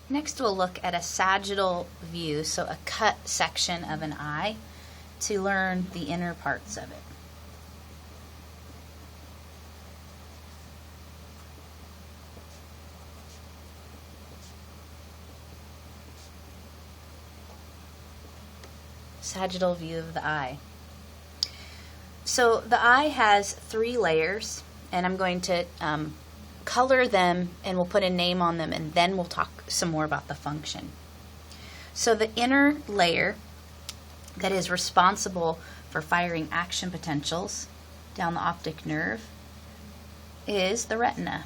Next we'll look at a sagittal view, so a cut section of an eye, to learn the inner parts of it. Sagittal view of the eye. So the eye has 3 layers, and I'm going to color them, and we'll put a name on them, and then we'll talk some more about the function. So the inner layer that is responsible for firing action potentials down the optic nerve is the retina.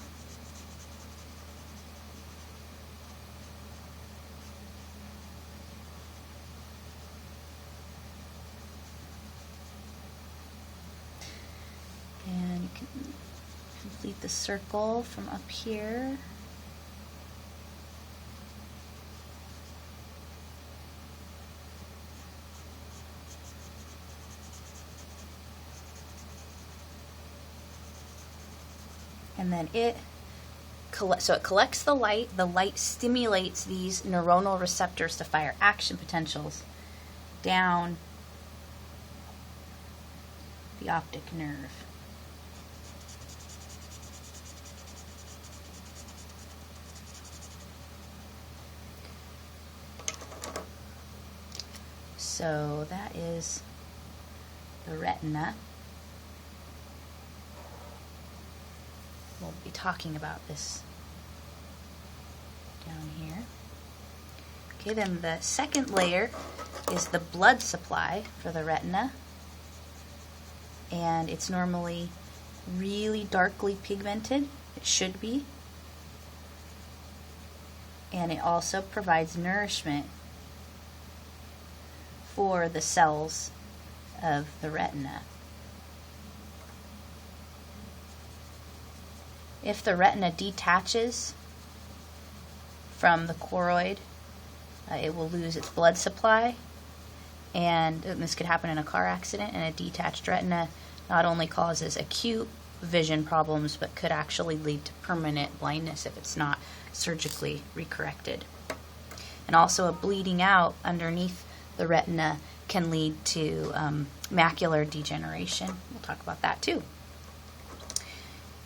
And you can complete the circle from up here. And then it collects the light stimulates these neuronal receptors to fire action potentials down the optic nerve. So that is the retina. We'll be talking about this down here. Okay, then the second layer is the blood supply for the retina. And it's normally really darkly pigmented. It should be. And it also provides nourishment for the cells of the retina. If the retina detaches from the choroid, it will lose its blood supply, and this could happen in a car accident, and a detached retina not only causes acute vision problems, but could actually lead to permanent blindness if it's not surgically recorrected. And also a bleeding out underneath the retina can lead to macular degeneration. We'll talk about that too.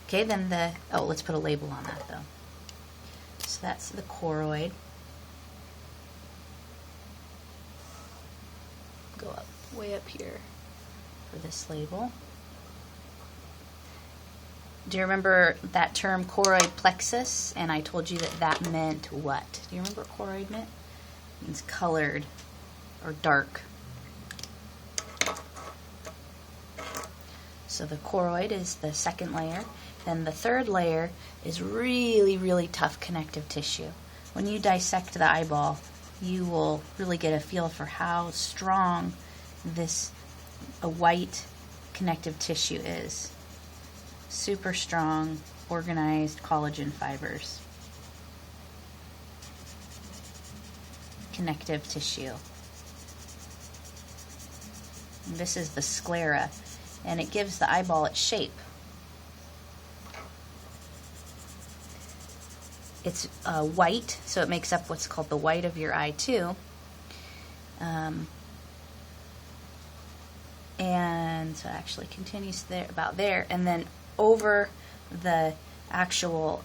Okay, then let's put a label on that though. So that's the choroid. Go up, way up here for this label. Do you remember that term choroid plexus? And I told you that meant what? Do you remember what choroid meant? It means colored or dark. So the choroid is the second layer. Then the third layer is really, really tough connective tissue. When you dissect the eyeball, you will really get a feel for how strong a white connective tissue is. Super strong, organized collagen fibers. Connective tissue. And this is the sclera, and it gives the eyeball its shape. It's white, so it makes up what's called the white of your eye too. And so it actually continues there, about there, and then over the actual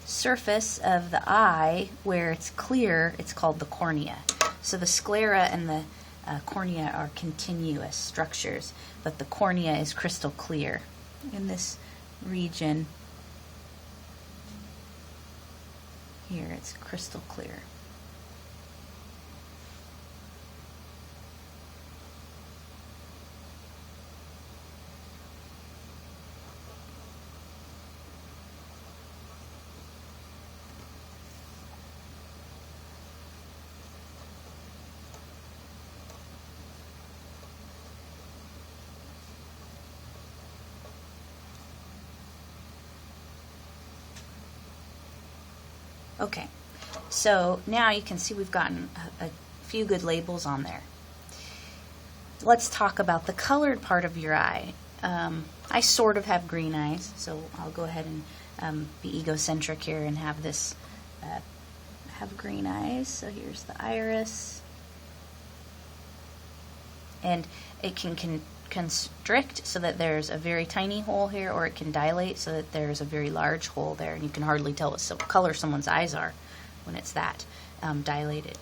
surface of the eye where it's clear, it's called the cornea. So the sclera and the cornea are continuous structures, but the cornea is crystal clear. In this region here, it's crystal clear. Okay, so now you can see we've gotten a few good labels on there. Let's talk about the colored part of your eye. I sort of have green eyes, so I'll go ahead and be egocentric here and have this, have green eyes. So here's the iris. And it can constrict so that there's a very tiny hole here, or it can dilate so that there's a very large hole there, and you can hardly tell what color someone's eyes are when it's that dilated.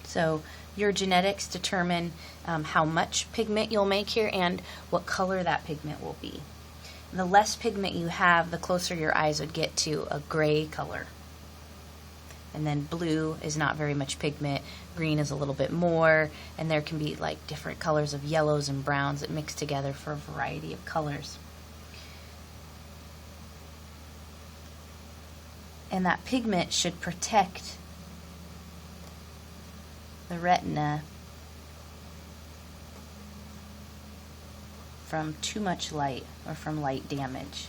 So your genetics determine how much pigment you'll make here and what color that pigment will be. The less pigment you have, the closer your eyes would get to a gray color. And then blue is not very much pigment, green is a little bit more, and there can be like different colors of yellows and browns that mix together for a variety of colors. And that pigment should protect the retina from too much light or from light damage.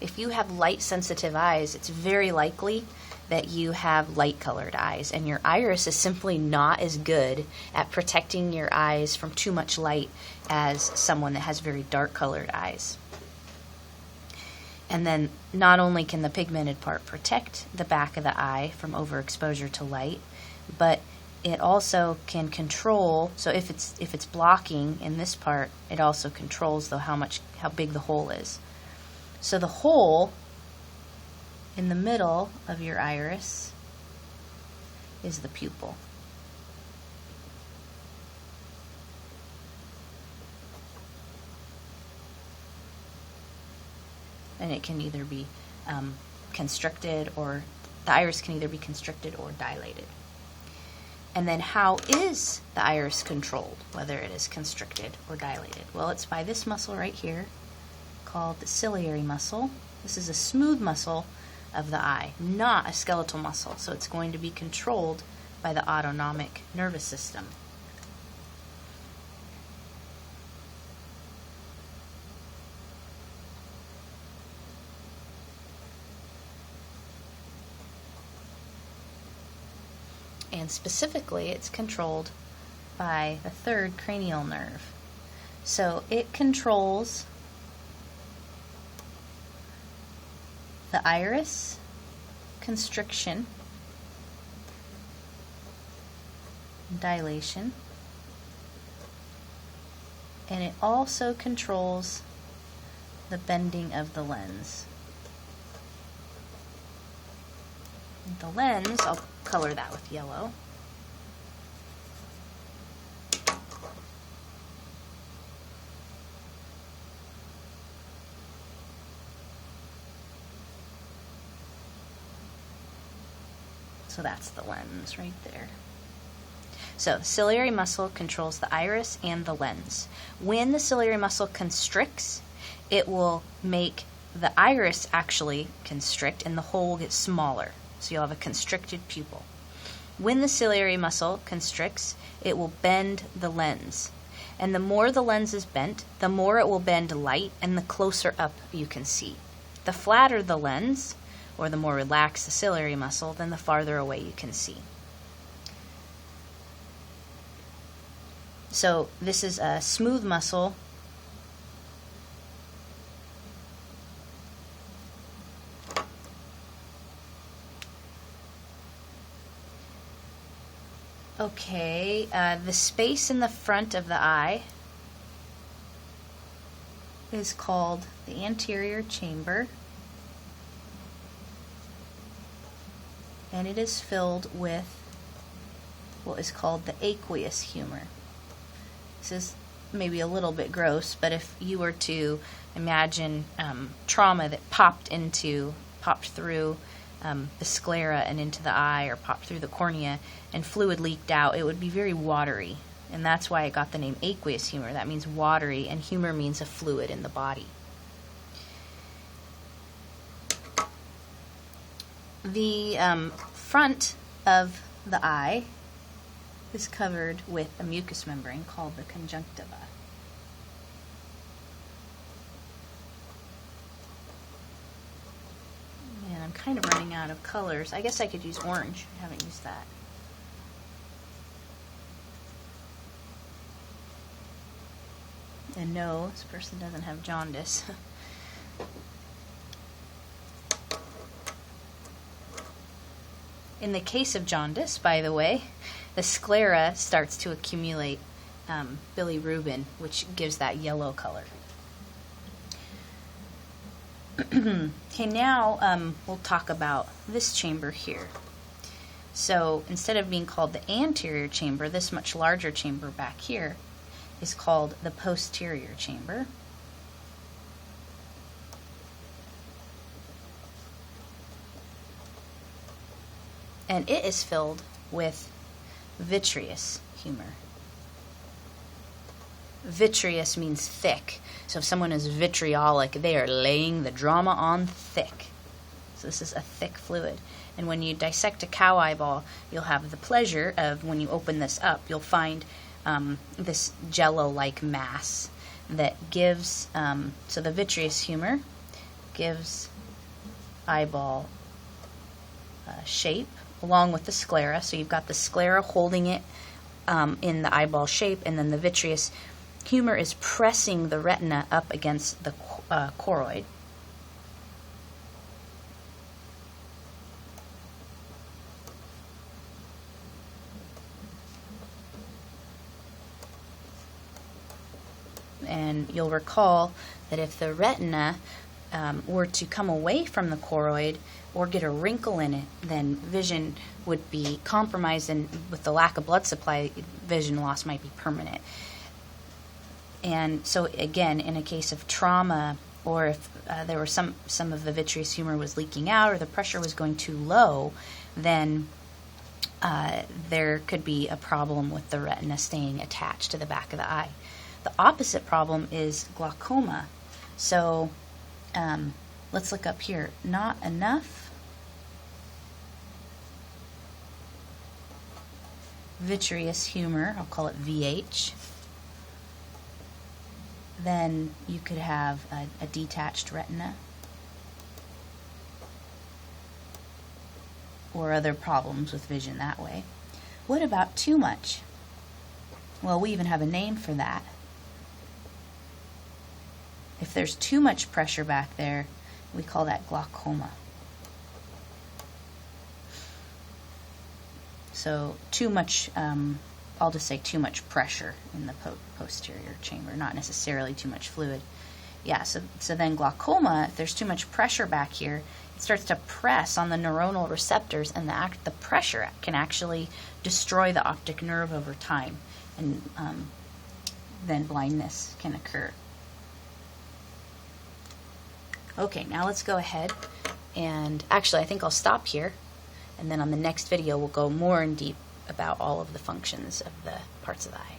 If you have light sensitive eyes, it's very likely that you have light colored eyes, and your iris is simply not as good at protecting your eyes from too much light as someone that has very dark colored eyes. And then not only can the pigmented part protect the back of the eye from overexposure to light, but it also can control, so if it's blocking in this part, it also controls though how big the hole is. So the hole in the middle of your iris is the pupil. And it can either be constricted, or the iris can either be constricted or dilated. And then how is the iris controlled, whether it is constricted or dilated? Well, it's by this muscle right here called the ciliary muscle. This is a smooth muscle of the eye, not a skeletal muscle, so it's going to be controlled by the autonomic nervous system. And specifically, it's controlled by the third cranial nerve. So it controls the iris constriction, dilation, and it also controls the bending of the lens. The lens, I'll color that with yellow. So that's the lens right there. So the ciliary muscle controls the iris and the lens. When the ciliary muscle constricts, it will make the iris actually constrict and the hole will get smaller. So you'll have a constricted pupil. When the ciliary muscle constricts, it will bend the lens. And the more the lens is bent, the more it will bend light and the closer up you can see. The flatter the lens, or the more relaxed the ciliary muscle, then the farther away you can see. So this is a smooth muscle. Okay, the space in the front of the eye is called the anterior chamber, and it is filled with what is called the aqueous humor. This is maybe a little bit gross, but if you were to imagine trauma that popped through the sclera and into the eye, or popped through the cornea, and fluid leaked out, it would be very watery. And that's why it got the name aqueous humor. That means watery, and humor means a fluid in the body. The front of the eye is covered with a mucous membrane called the conjunctiva. And I'm kind of running out of colors. I guess I could use orange. I haven't used that. And no, this person doesn't have jaundice. In the case of jaundice, by the way, the sclera starts to accumulate bilirubin, which gives that yellow color. Okay, now we'll talk about this chamber here. So instead of being called the anterior chamber, this much larger chamber back here is called the posterior chamber. And it is filled with vitreous humor. Vitreous means thick. So if someone is vitriolic, they are laying the drama on thick. So this is a thick fluid. And when you dissect a cow eyeball, you'll have the pleasure of, when you open this up, you'll find this jello-like mass that gives, so the vitreous humor gives eyeball shape, along with the sclera. So you've got the sclera holding it in the eyeball shape, and then the vitreous humor is pressing the retina up against the choroid. And you'll recall that if the retina were to come away from the choroid or get a wrinkle in it, then vision would be compromised, and with the lack of blood supply, vision loss might be permanent. And so again, in a case of trauma, or if there were some of the vitreous humor was leaking out, or the pressure was going too low, then there could be a problem with the retina staying attached to the back of the eye. The opposite problem is glaucoma. So let's look up here. Not enough vitreous humor, I'll call it VH. Then you could have a detached retina, or other problems with vision that way. What about too much? Well, we even have a name for that. If there's too much pressure back there, we call that glaucoma. So too much, I'll just say too much pressure in the posterior chamber, not necessarily too much fluid. Yeah, so then glaucoma, if there's too much pressure back here, it starts to press on the neuronal receptors, and the pressure can actually destroy the optic nerve over time, and then blindness can occur. Okay, now let's go ahead, and actually I think I'll stop here, and then on the next video we'll go more in deep about all of the functions of the parts of the eye.